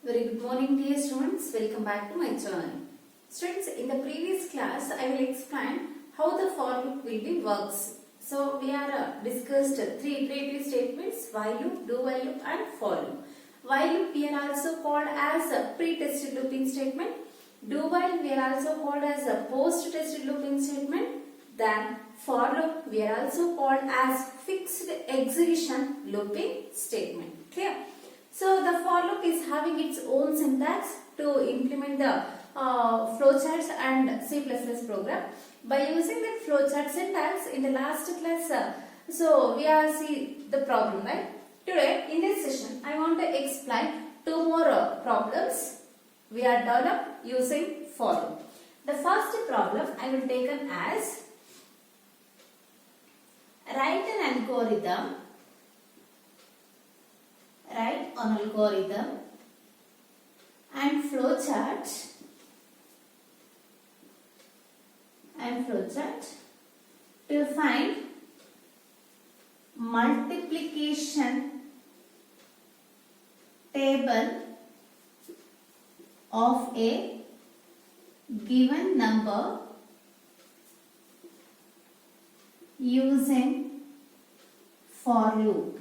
Very good morning dear students, welcome back to my channel. Students, in the previous class I will explain how the for loop will be works. So we are discussed three iterative statements, while loop, do while loop and for loop. While loop we are also called as a pre-tested looping statement. Do while we are also called as a post-tested looping statement. Then for loop we are also called as fixed execution looping statement. Clear? So the for loop is having its own syntax to implement the flowcharts and C++ program. By using the flowchart syntax in the last class, so we are see the problem, right? Today in this session I want to explain two more problems we are developed using for loop. The first problem I will take as write an algorithm. Write an algorithm and flowchart to find multiplication table of a given number using for loop.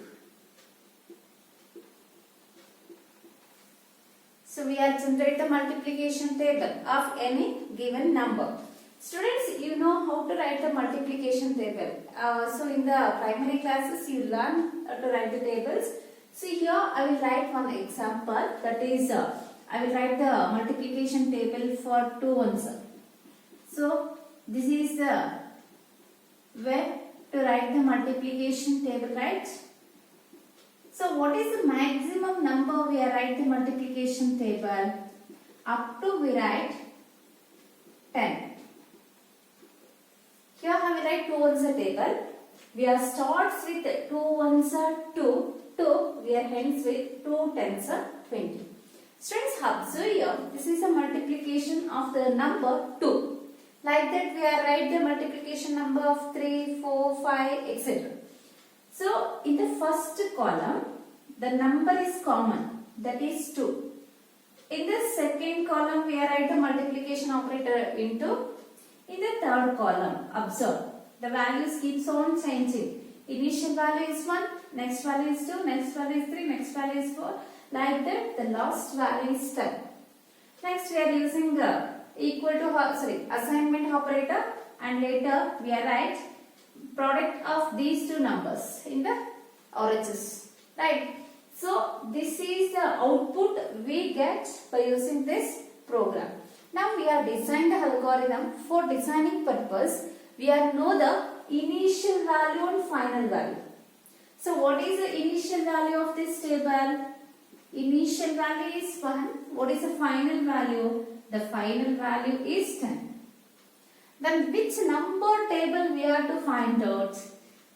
So we are generate the multiplication table of any given number. Students, you know how to write the multiplication table. So in the primary classes you learn to write the tables. See here I will write one example, that is I will write the multiplication table for 2 ones. So this is the way to write the multiplication table, right? So what is the maximum number we are write the multiplication table? Up to we write 10. Here I will write 2 ones a table. We are starts with 2 ones are 2. We are hence with 2 tens are 20. Students, observe here, this is a multiplication of the number 2. Like that we are write the multiplication number of 3, 4, 5, etc. So, in the first column, the number is common, that is 2. In the second column, we are write the multiplication operator into. In the third column, observe, the values keeps on changing. Initial value is 1, next value is 2, next value is 3, next value is 4. Like that, the last value is 10. Next, we are using the assignment operator, and later we are write product of these two numbers in the RHS, right? So this is the output we get by using this program. Now we are design the algorithm. For designing purpose, we are know the initial value and final value. So what is the initial value of this table? Initial value is 1. What is the final value? The final value is 10. Then which number table we are to find out?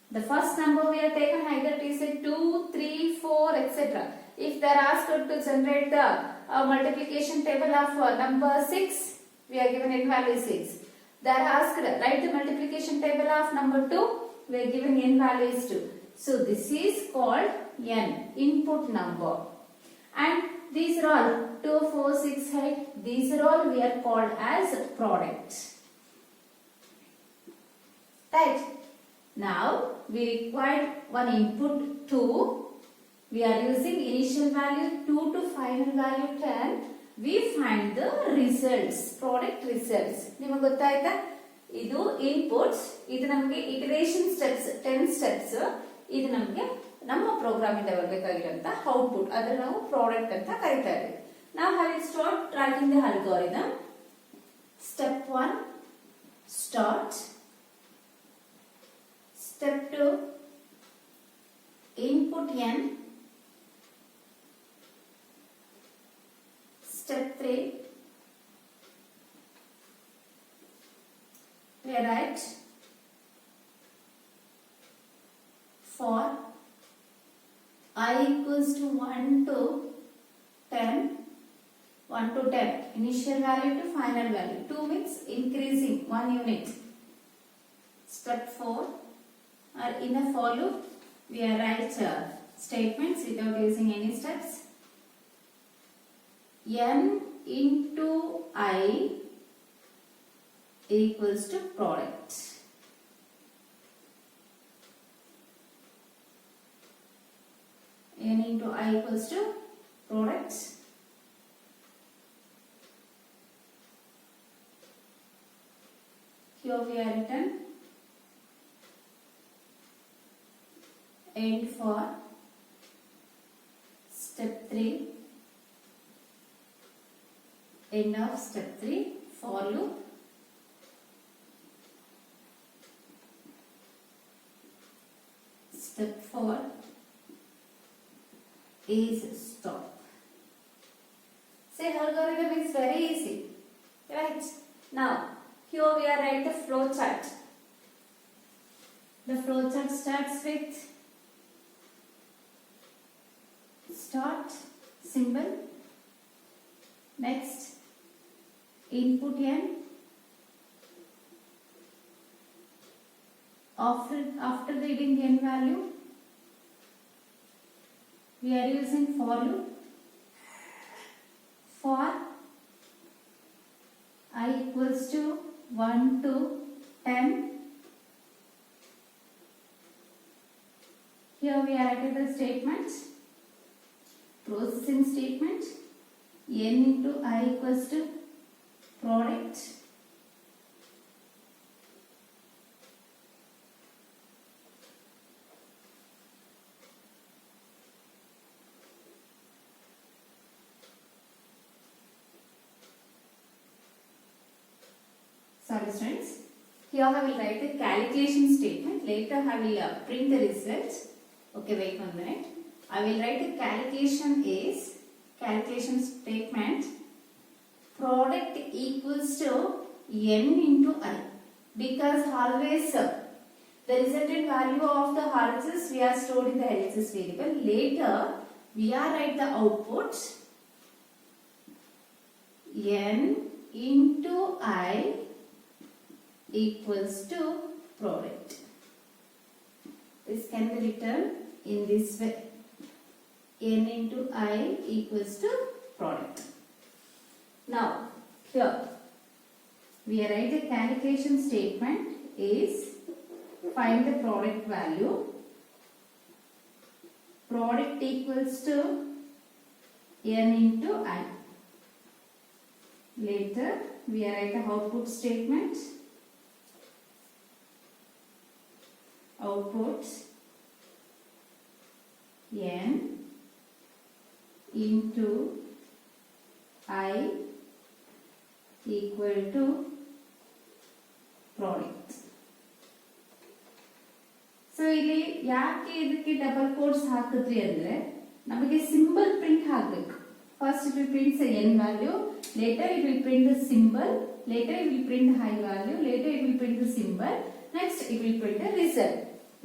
The first number we have taken either it is a 2, 3, 4, etc. If they are asked to generate the multiplication table of number 6, we are given n value 6. They are asked write the multiplication table of number 2, we are given n value is 2. So this is called n, input number. And these are all 2, 4, 6, 8. These are all we are called as product. Right. Now we require one input 2. We are using initial value 2 to final value 10. We find the results, product results. Niಮಗೆ ಗೊತ್ತಾಯ್ತಾ? ಇದು inputs, ಇದು ನಮಗೆ iteration steps 10 steps. ಇದು ನಮಗೆ ನಮ್ಮ program ಇಂದ ಬರಬೇಕಾಗಿರುವಂತ output, ಅದರ ನಾವು ಪ್ರಾಡಕ್ಟ್ ಅಂತ ಕರೀತಾ ಇದ್ದೀವಿ. Now I will start writing the algorithm. Step 1, start. Step 2, input n. Step 3, we write for I equals to 1 to 10. 1 to 10. Initial value to final value. 2 means increasing 1 unit. Step 4. Or in a for loop, we write statements without using any steps. n into I equals to product. N into I equals to product. Here we are written end for step 3, end of step 3 for loop. Step 4 is stop. Say algorithm is very easy, right? Now here we are at the flow chart. The flow chart starts with start symbol, next input n, after reading the n value we are using for loop. For I equals to 1 to 10. Here we are at the statement, processing statement. N into I equals to product. Sorry students, here I will write the calculation statement. Later I will print the result. Okay, wait 1 minute. I will write the calculation statement. Product equals to n into I, because always the resultant value of the RHS we are stored in the LHS variable. Later we are write the output n into I equals to product. This can be written in this way, n into I equals to product. Now here we write the calculation statement is find the product value. Product equals to n into I. Later we write the output statement. Output n into I equal to product. So ಇಲ್ಲಿ ಯಾಕೆ ಇದಕ್ಕೆ double quotes ಹಾಕಿದ್ರಿ ಅಂದ್ರೆ ನಮಗೆ symbol print ಆಗಬೇಕು. First it will print the n value, later it will print the symbol, later it will print the high value, later it will print the symbol, next it will print the result.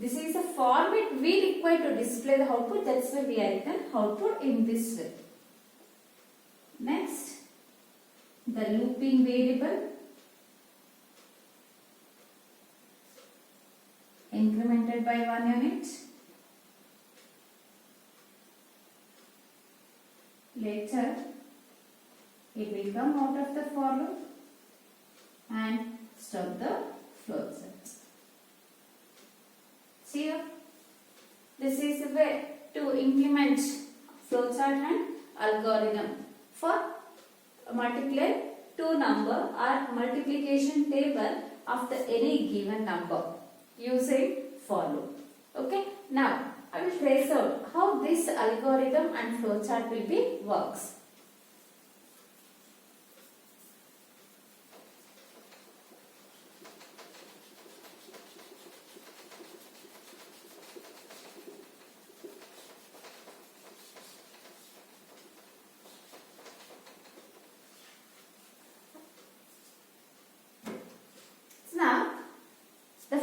This is the format we require to display the output. That's why we are written output in this way. Next, the looping variable, incremented by 1 unit. Later, it will come out of the for loop and stop the flow chart. See here, this is the way to implement flowchart and algorithm for multiply two number or multiplication table after any given number using for loop. Okay, now I will trace out how this algorithm and flowchart will be works.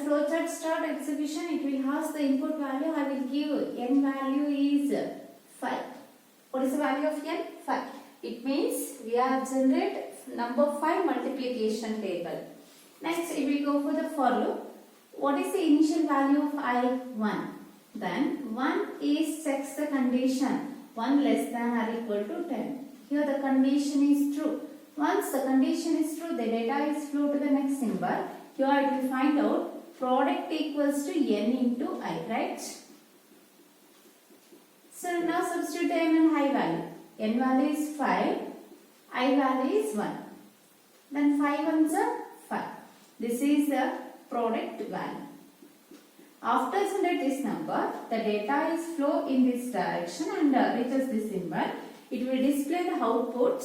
Flowchart start execution, it will ask the input value. I will give n value is 5. What is the value of n? 5. It means we are generate number 5 multiplication table. Next, if we go for the for loop, what is the initial value of I? 1. Then 1 is checks the condition 1 less than or equal to 10. Here the condition is true. Once the condition is true, the data is flow to the next symbol. Here it will find out product equals to n into I, right? So now substitute n and I value. N value is 5, I value is 1. Then 5 ones are 5. This is the product value. After generate this number, the data is flow in this direction and reaches this symbol. It will display the output.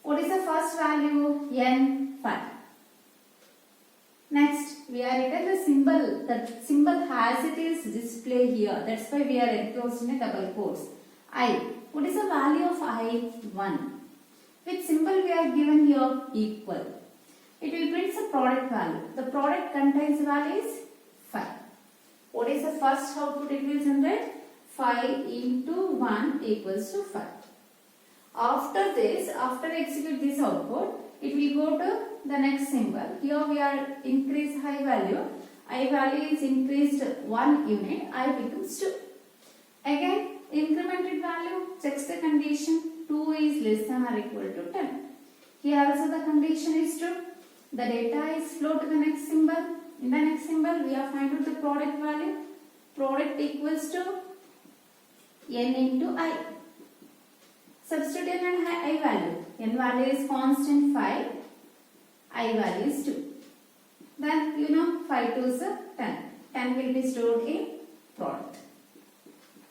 What is the first value? N, 5. Next, we are written the symbol. The symbol as it is displayed here. That's why we are enclosed in a double quotes. I. What is the value of I? 1. Which symbol we are given here? Equal. It will print the product value. The product contains value is 5. What is the first output it will generate? 5 into 1 equals to 5. After this, after execute this output, it will go to the next symbol. Here we are increase I value. I value is increased 1 unit. I becomes 2. Again, incremented value checks the condition. 2 is less than or equal to 10. Here also the condition is true. The data is flow to the next symbol. In the next symbol, we are finding the product value. Product equals to n into I. Substitute n and I value. N value is constant 5. I value is 2. Then you know 5 to is 10. 10 will be stored in product.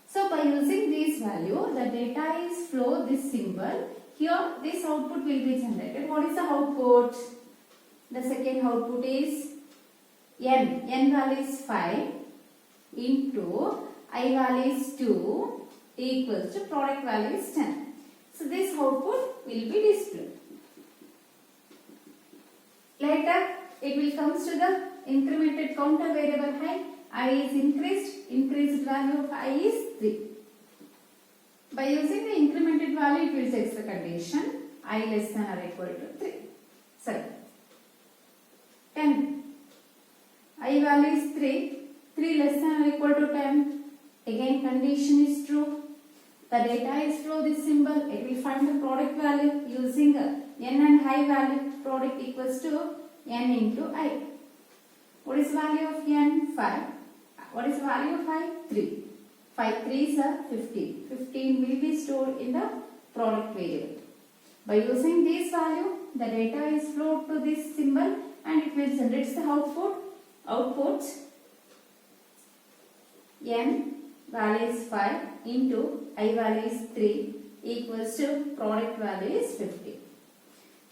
So by using this value, the data is flow this symbol. Here this output will be generated. What is the output? The second output is n. N value is 5 into I value is 2 equals to product value is 10. So this output will be displayed. Later it will comes to the incremented counter variable I is increased value of I is 3. By using the incremented value, it will check the condition I less than or equal to 3. Sorry. 10. I value is 3. 3 less than or equal to 10. Again condition is true. The data is flow this symbol. It will find the product value using n and I value. Product equals to n into I. What is value of n? 5. What is value of I? 3. 5 3s are 15. 15 will be stored in the product variable. By using this value, the data is flowed to this symbol and it will generate the output n value is 5 into I value is 3 equals to product value is 50.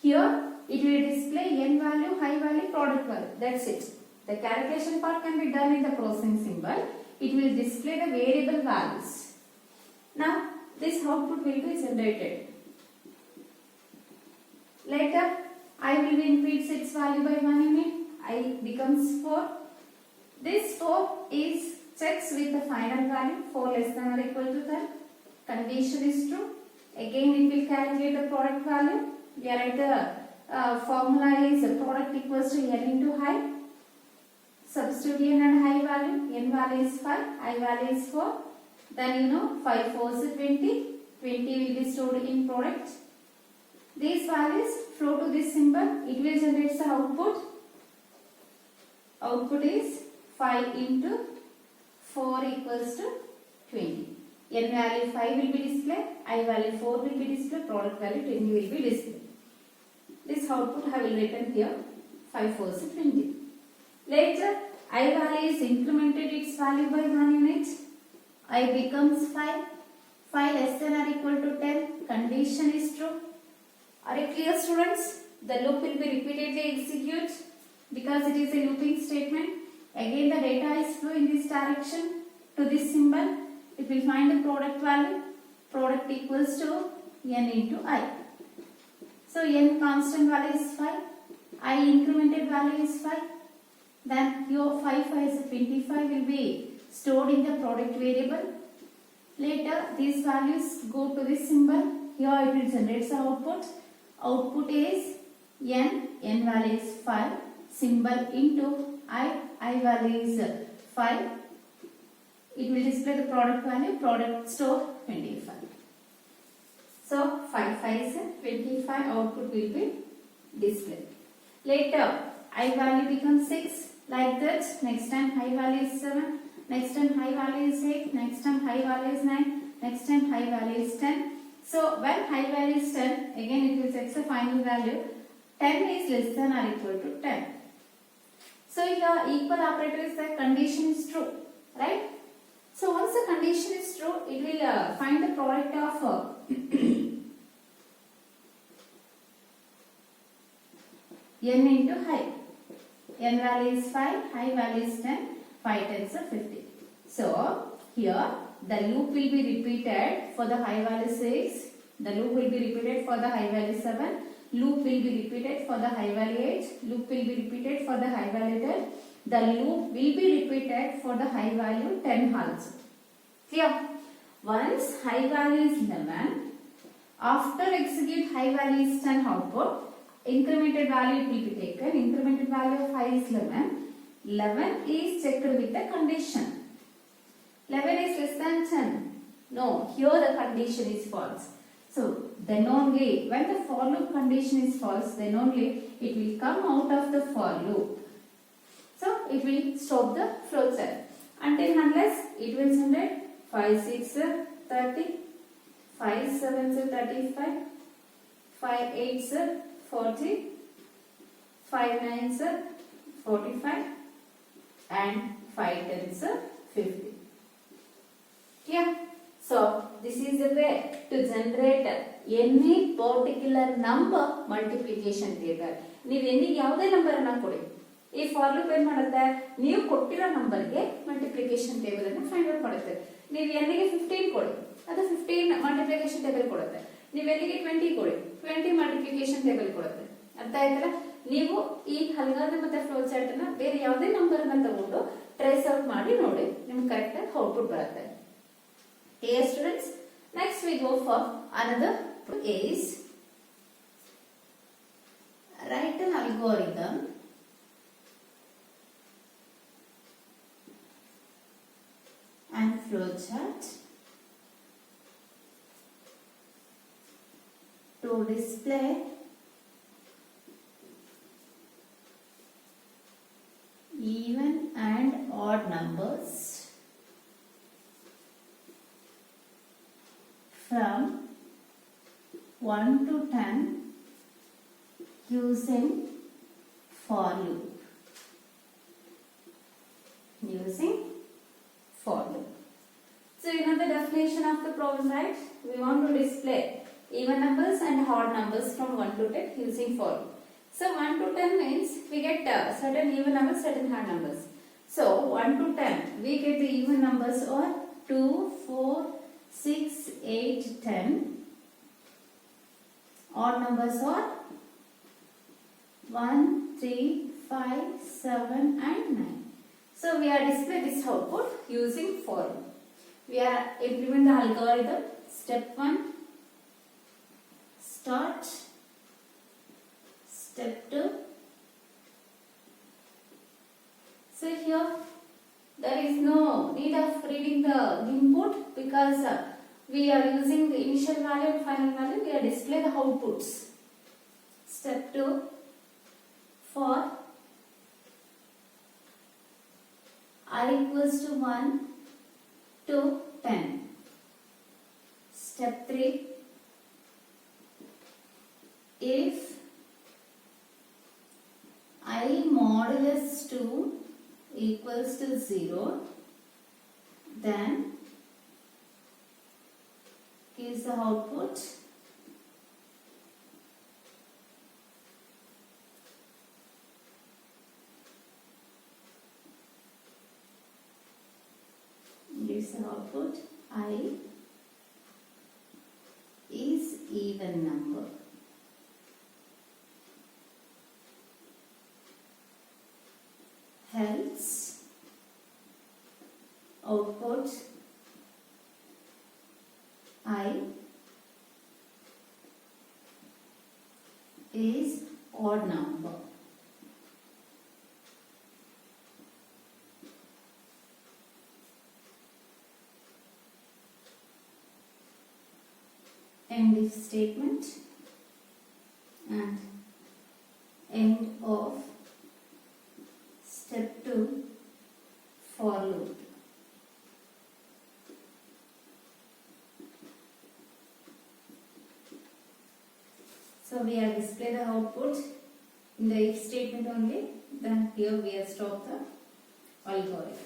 Here it will display n value, I value, product value. That's it. The calculation part can be done in the processing symbol. It will display the variable values. Now this output will be generated. Later I will increase its value by 1 unit. I becomes 4. This 4 is checks with the final value 4 less than or equal to 10. Condition is true. Again it will calculate the product value. We are at the formula is product equals to n into I. Substitute n and I value. N value is 5. I value is 4. Then 5 4 is 20. 20 will be stored in product. These values flow to this symbol. It will generate the output. Output is 5 into 4 equals to 20. N value 5 will be displayed. I value 4 will be displayed. Product value 20 will be displayed. This output I will written here. 5 4 is 20. Later, I value is incremented its value by 1 unit. I becomes 5. 5 less than or equal to 10. Condition is true. Are you clear, students? The loop will be repeatedly executed because it is a looping statement. Again the data is flow in this direction to this symbol. It will find the product value. Product equals to n into I. So n constant value is 5. I incremented value is 5. Then your 5 is 25 will be stored in the product variable. Later these values go to this symbol. Here it will generate the output. Output is n value is 5. Symbol into I value is 5. It will display the product value. Product store 25. 5 is 25, output will be displayed. Later, I value becomes 6, like that. Next time high value is 7, next time high value is 8, next time high value is 9, next time high value is 10. So when high value is 10, again it will take the final value. 10 is less than or equal to 10. So here equal operator is the condition is true, right? So once the condition is true, it will find the product of n into high. N value is 5, high value is 10, 5 tens are 50. So here the loop will be repeated for the high value 6, the loop will be repeated for the high value 7, loop will be repeated for the high value 8, loop will be repeated for the high value 10, the loop will be repeated for the high value 10 also. Clear? Once high value is 11, after execute high value is 10 output, incremented value will be taken, incremented value of 5 is 11, 11 is checked with the condition. 11 is less than 10. No, here the condition is false. So then only when the for loop condition is false, then only it will come out of the for loop. So it will stop the flow chart. Until unless it will generate 5 6 30, 5 7 35, 5 8 40, 5 9 45 and 5 10 50. Yeah. So this is a way to generate any particular number multiplication table. ನೀವು ಎನ್ನಿಗೆ ಯಾವುದೇ number ಅನ್ನು ಕೊಡಿ, ಈ for loop ಏನು ಮಾಡುತ್ತೆ, ನೀವು ಕೊಟ್ಟಿರೋ ನಂಬರ್ಗೆ ಮಲ್ಟಿಪ್ಲಿಕೇಶನ್ ಟೇಬಲ್ ಅನ್ನು ಫೈಂಡ್ ಔಟ್ ಮಾಡುತ್ತೆ. ನೀವು ಎನ್ನಿಗೆ 15 ಕೊಡಿ, ಅದು 15 ಮಲ್ಟಿಪ್ಲಿಕೇಶನ್ ಟೇಬಲ್ ಕೊಡುತ್ತೆ. ನೀವು ಎನ್ನಿಗೆ 20 ಕೊಡಿ, 20 ಮಲ್ಟಿಪ್ಲಿಕೇಶನ್ ಟೇಬಲ್ ಕೊಡುತ್ತೆ. ಅರ್ಥ ಆಯ್ತಲ್ಲ? ನೀವು ಈ ಅಲ್ಗಾರಿದಮ್ ಮತ್ತೆ ಫ್ಲೋ ಚಾರ್ಟ್ ಅನ್ನ ಬೇರೆ ಯಾವುದೇ ನಂಬರ್ ಅನ್ನ ತಗೊಂಡು ಟ್ರೇಸ್ ಔಟ್ ಮಾಡಿ ನೋಡಿ, ನಿಮ್ಗೆ ಕರೆಕ್ಟ್ ಆಗಿ ಔಟ್ಪುಟ್ ಬರುತ್ತೆ. Here students, next we go for another is write an algorithm and flowchart to display even and odd numbers from 1 to 10 using for loop. Using for loop. So you know the definition of the problem, right? We want to display even numbers and odd numbers from 1 to 10 using for loop. So 1 to 10 means we get certain even numbers, certain odd numbers. So 1 to 10 we get the even numbers are 2, 4, 6, 8, 10. Odd numbers are 1, 3, 5, 7 and 9. So we are display this output using for loop. We are implement the algorithm. Step 1, start. Step 2. So here there is no need of reading the input because we are using the initial value and final value. We are display the outputs. Step 2, for I equals to 1 to 10. Step 3, if I modulus 2 equals to 0, then gives the output I is even number. Hence output I is odd number. end if statement and end of step 2 for loop. So we have displayed the output in the if statement only, then here we have stopped the algorithm.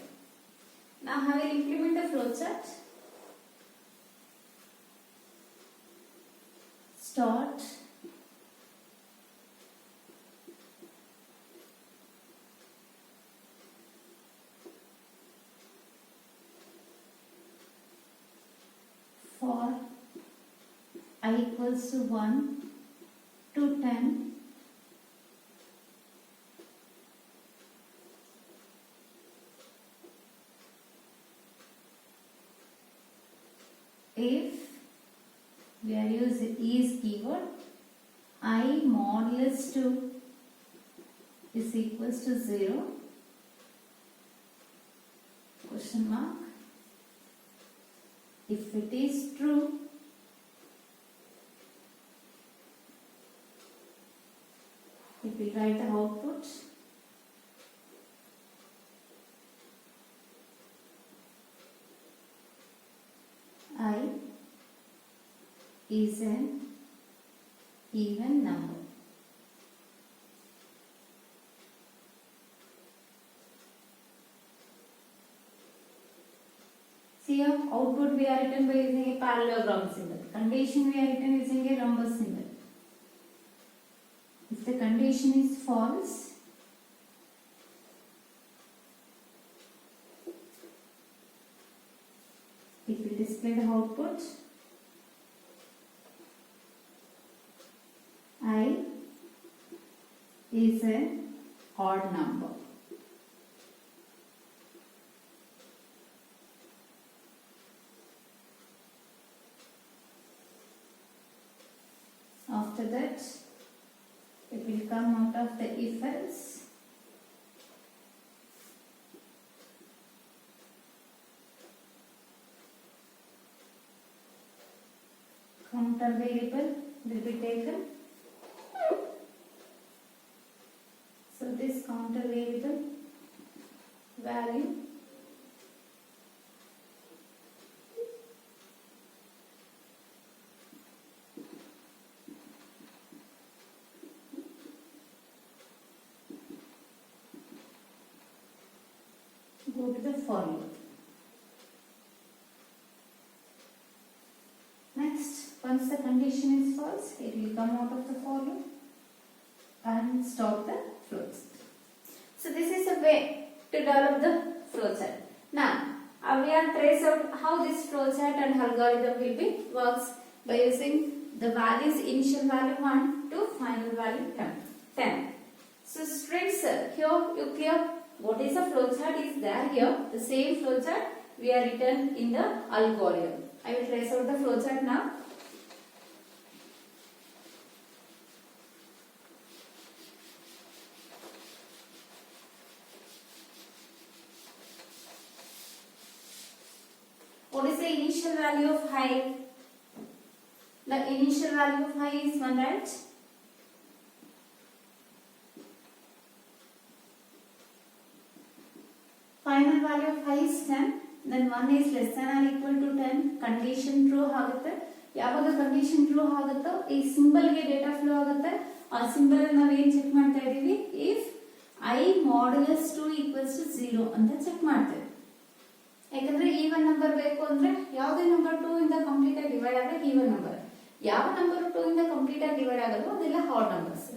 Now I will implement the flowchart. Start, for I equals to 1 to 10, if we are using is keyword, I modulus 2 is equals to 0, question mark. If it is true, it will write the output. I is an even number. See here, output we are written by using a parallelogram symbol. Condition we are written using a rhombus symbol. If the condition is false, it will display the output. I is an odd number. After that, it will come out of the if else. Counter variable will be taken. So this counter variable value go to the for loop. Next, once the condition is false, it will come out of the for loop and stop the flowchart. So this is a way to develop the flowchart. Now, we are trace out how this flowchart and algorithm will be works by using the values initial value 1 to final value 10. So students, here you clear what is a flowchart is there here. The same flowchart we are written in the algorithm. I will trace out the flowchart now. What is the initial value of I? The initial value of I is 1, right? Final value of I is 10. Then 1 is less than or equal to 10. Condition true ಆಗುತ್ತೆ. ಯಾವಾಗ condition true ಆಗುತ್ತೋ ಈ symbol ಗೆ data flow ಆಗುತ್ತೆ. ಆ symbol ಅನ್ನು ನಾವು ಏನು ಚೆಕ್ ಮಾಡ್ತಾ ಇದೀವಿ? If I modulus 2 equals to 0 ಅಂತ ಚೆಕ್ ಮಾಡ್ತೇವೆ. ಯಾಕಂದ್ರೆ ಈವನ್ ನಂಬರ್ ಬೇಕು ಅಂದ್ರೆ ಯಾವುದೇ ನಂಬರ್ 2 ಇಂದ ಕಂಪ್ಲೀಟ್ ಆಗಿ ಡಿವೈಡ್ ಆದ್ರೆ ಈವನ್ ನಂಬರ್. ಯಾವ ನಂಬರ್ 2 ಇಂದ ಕಂಪ್ಲೀಟ್ ಆಗಿ ಡಿವೈಡ್ ಆಗೋದು ಅದೆಲ್ಲ ಹಾಡ್ ನಂಬರ್ಸ್.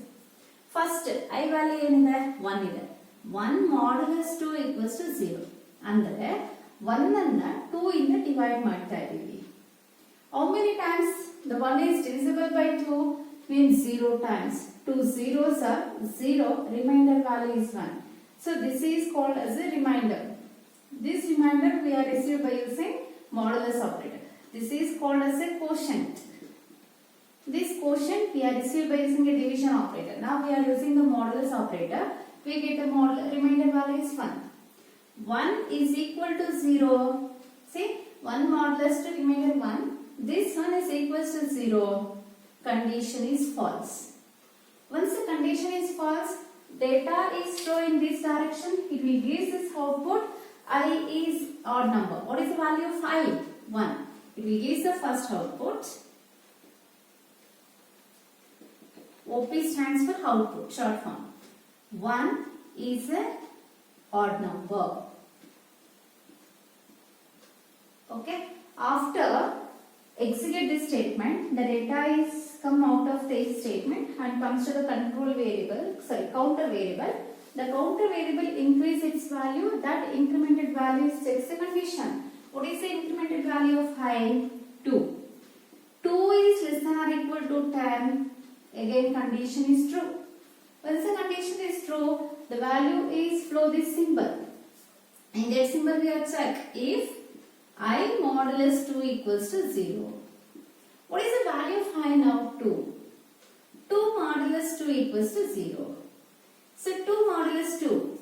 ಫಸ್ಟ್ I ವ್ಯಾಲ್ಯೂ ಏನಿದೆ? 1 ಇದೆ. 1 ಮಾಡ್ಯುಲಸ್ 2 ಈಕ್ವಲ್ಸ್ ಟು 0 ಅಂದ್ರೆ 1 ಅನ್ನ 2 ಇಂದ ಡಿವೈಡ್ ಮಾಡ್ತಾ ಇದೀವಿ. How many times the 1 is divisible by 2 means 0 times. 2 zeros are 0, remainder value is 1. So this is called as a remainder. This remainder we are received by using modulus operator. This is called as a quotient. This quotient we are received by using a division operator. Now we are using the modulus operator. We get the remainder value is 1. 1 is equal to 0. See, 1 modulus to remainder 1. this one is equals to 0, condition is false. Once the condition is false, data is flow in this direction, it will give this output. I is odd number. What is the value of I? 1. It will give the first output. OP stands for output, short form. 1 is a odd number. Okay. After execute this statement, the data is come out of this statement and comes to the control variable, counter variable. The counter variable increase its value, that incremented value is checks the condition. What is the incremented value of I? 2. 2 is less than or equal to 10. Again condition is true. Once the condition is true, the value is flow this symbol. In that symbol we have check if I modulus 2 equals to 0. What is the value of I now? 2. 2 modulus 2 equals to 0. So 2 modulus 2.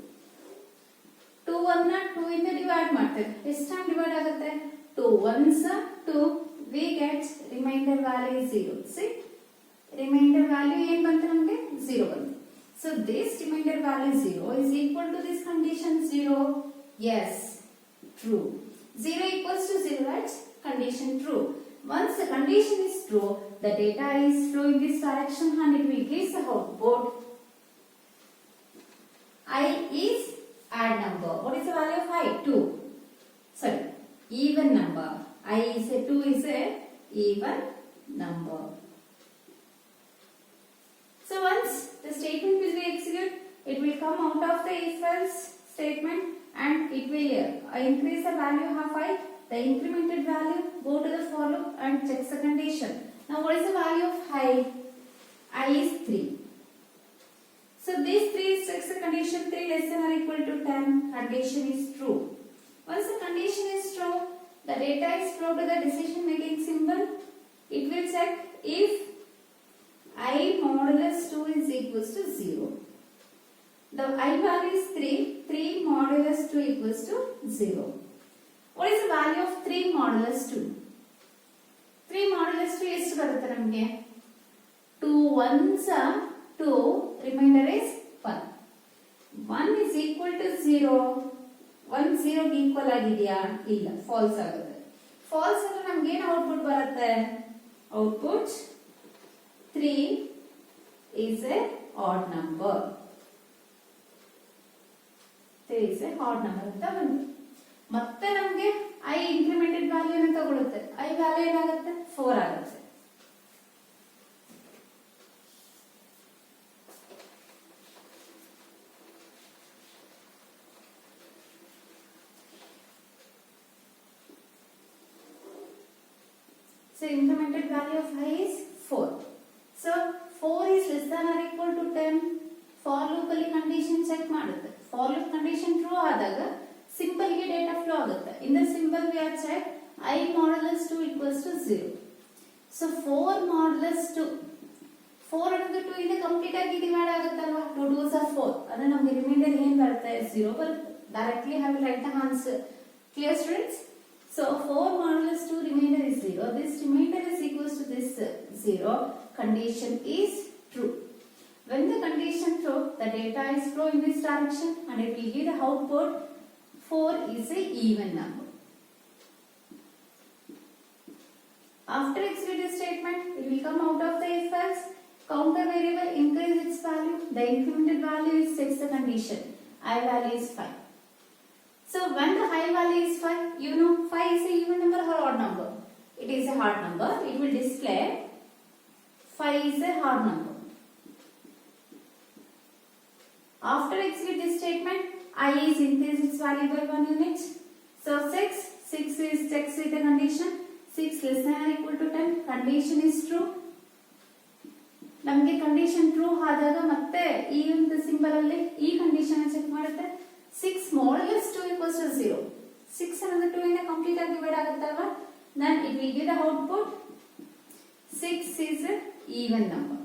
2 1 2 ಇಂದ divide ಮಾಡ್ತೇವೆ. ಎಷ್ಟು time divide ಆಗುತ್ತೆ? 2 1s 2. We get remainder value is 0. See? Remainder value ಏನು ಬಂತು ನಮಗೆ? 0 ಬಂತು. So this remainder value 0 is equal to this condition 0. Yes. True. 0 equals to 0, right? Condition true. Once the condition is true, the data is flowing in this direction and it will give the output. I is odd number. What is the value of I? 2. Sorry, even number. I is a 2 is a even number. So once the statement will be executed, it will come out of the if else statement and it will increase the value of I. The incremented value go to the for loop and checks the condition. Now what is the value of I? I is 3. So this 3 checks the condition 3 less than or equal to 10. Condition is true. Once the condition is true, the data is flow to the decision making symbol. It will check if I modulus 2 is equals to 0. The I value is 3. 3 modulus 2 equals to 0. What is the value of 3 modulus 2? 3 modulus 2 ಎಷ್ಟು ಬರುತ್ತೆ ನಮಗೆ? 2 1s 2, remainder is 1. 1 is equal to 0. 1 0 ಗೆ equal ಆಗಿದೆಯಾ? ಇಲ್ಲ, falls ಆಗುತ್ತೆ. Falls ಅಂದ್ರೆ ನಮಗೆ ಏನು ಔಟ್ಪುಟ್ ಬರುತ್ತೆ? Output 3 is a odd number. 3 is a odd number ಅಂತ ಬಂತು. ಮತ್ತೆ ನಮಗೆ I incremented value ಅನ್ನು ತಗೊಳುತ್ತೆ. I value ಏನಾಗುತ್ತೆ? 4 ಆಗುತ್ತೆ. So incremented value of I is 4. So 4 is less than or equal to 10. For loop ಅಲ್ಲಿ ಕಂಡೀಷನ್ ಚೆಕ್ ಮಾಡುತ್ತೆ. For loop ಕಂಡೀಷನ್ ಟ್ರೂ ಆದಾಗ ಸಿಂಬಲ್ ಗೆ ಡೇಟಾ ಫ್ಲೋ ಆಗುತ್ತೆ. In the symbol we have checked I modulus 2 equals to 0. So 4 modulus 2. 4 ಅನ್ನೋದು 2 ಇಂದ complete ಆಗಿ divide ಆಗುತ್ತಲ್ವಾ? 2 2s are 4. ಅದ ನಮಗೆ ರಿಮೈಂಡರ್ ಏನು ಬರುತ್ತೆ? 0 ಬರುತ್ತೆ. Directly I will write the answer. Clear students? So 4 modulus 2 remainder is 0. This remainder is equals to this 0. Condition is true. When the condition true, the data is flow in this direction and it will give the output 4 is a even number. After execute this statement, it will come out of the if else. Counter variable increase its value. The incremented value is sets the condition. I value is 5. So when the I value is 5, you know 5 is a even number or odd number. It is a odd number. It will display 5 is a odd number. After execute this statement, I is increase its value by 1 unit. So 6 is checks with the condition. 6 less than or equal to 10. Condition is true. ನಮಗೆ condition true ಆದಾಗ ಮತ್ತೆ ಈ ಒಂದು symbol ಅಲ್ಲಿ ಈ condition check ಮಾಡುತ್ತೆ. 6 modulus 2 equals to 0. 6 ಅನ್ನೋದು 2 ಇಂದ ಕಂಪ್ಲೀಟ್ ಆಗಿ divide ಆಗುತ್ತಲ್ವಾ? Then it will give the output 6 is an even number.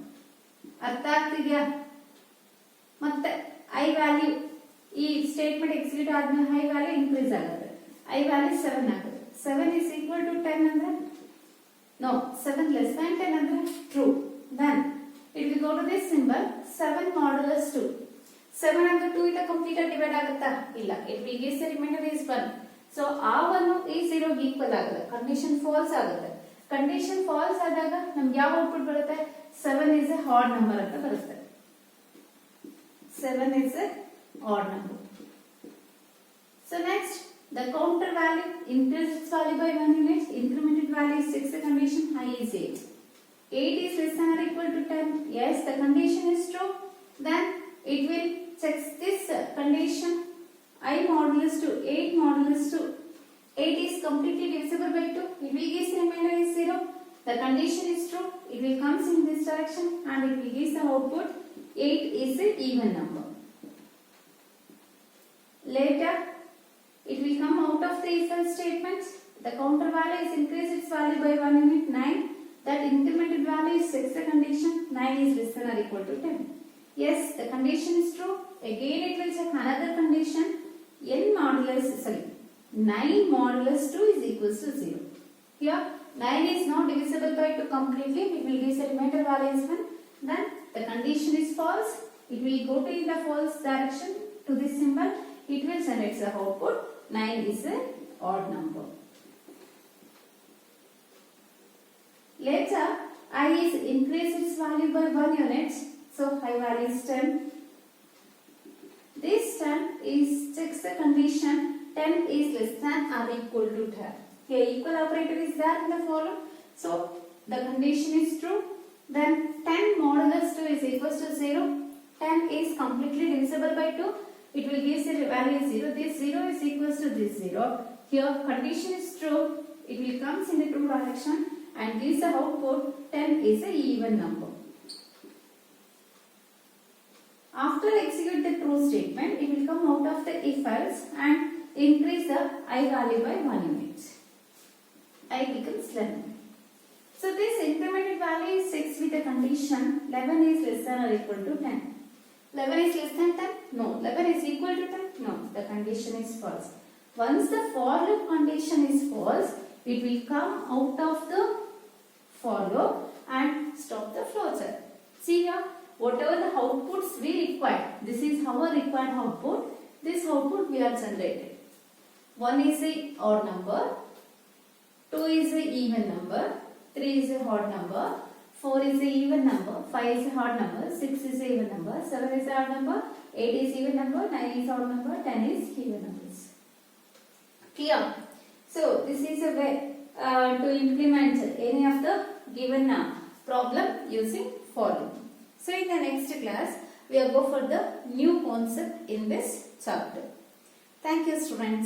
ಅರ್ಥ ಆಗ್ತಿದ್ಯಾ? ಮತ್ತೆ I value ಈ ಸ್ಟೇಟ್ಮೆಂಟ್ ಎಕ್ಸಿಕ್ಯೂಟ್ ಆದ್ಮೇಲೆ I value ಇನ್ಕ್ರೀಸ್ ಆಗುತ್ತೆ. I value 7 ಆಗುತ್ತೆ. 7 is equal to 10 ಅಂದ್ರೆ No, 7 less than 10 and true. Then it will go to this symbol 7 modulus 2. 7 and 2 is completely divided. It will give the remainder is 1. So ಆ 1 ಈ 0 equal ಆಗುತ್ತೆ. Condition false ಆಗುತ್ತೆ. Condition false ಆದಾಗ ನಮಗೆ ಯಾವ output ಬರುತ್ತೆ? 7 is a odd number ಅಂತ ಬರುತ್ತೆ. 7 is a odd number. So next, the counter value increases its value by 1 unit. Incremented value is 6. The condition I is 8. 8 is less than or equal to 10. Yes, the condition is true. Then it will check this condition. I modulus 2, 8 modulus 2. 8 is completely divisible by 2. It will give the remainder is 0. The condition is true. It will comes in this direction and it will give the output. 8 is an even number. Later, it will come out of the if else statement. The counter value is increased its value by 1 unit 9. That incremented value is 6. The condition 9 is less than or equal to 10. Yes, the condition is true. Again, it will check another condition. N modulus, 9 modulus 2 is equals to 0. Here, 9 is not divisible by 2 completely. It will give the remainder value is 1. Then, the condition is false. It will go to in the false direction to this symbol. It will generate the output. 9 is an odd number. Later, I is increased its value by 1 unit. So, I value is 10. This 10 is checks the condition 10 is less than or equal to 10. Here equal operator is there in the follow. So the condition is true. Then 10 modulus 2 is equals to 0. 10 is completely divisible by 2. It will give the value 0. This 0 is equals to this 0. Here condition is true. It will comes in the true direction and gives the output 10 is an even number. After execute the true statement, it will come out of the if else and increase the I value by 1 unit. I becomes 11. So this incremented value is 6 with the condition 11 is less than or equal to 10. 11 is less than 10? No. 11 is equal to 10? No. The condition is false. Once the for loop condition is false, it will come out of the for loop and stop the flow chart. See here. Whatever the outputs we require, this is our required output. This output we are generated. 1 is a odd number, 2 is a even number, 3 is a odd number, 4 is a even number, 5 is a odd number, 6 is a even number, 7 is a odd number, 8 is even number, 9 is odd number, 10 is even numbers. Clear? So this is a way to implement any of the given problem using for loop. So in the next class, we will go for the new concept in this chapter. Thank you, students.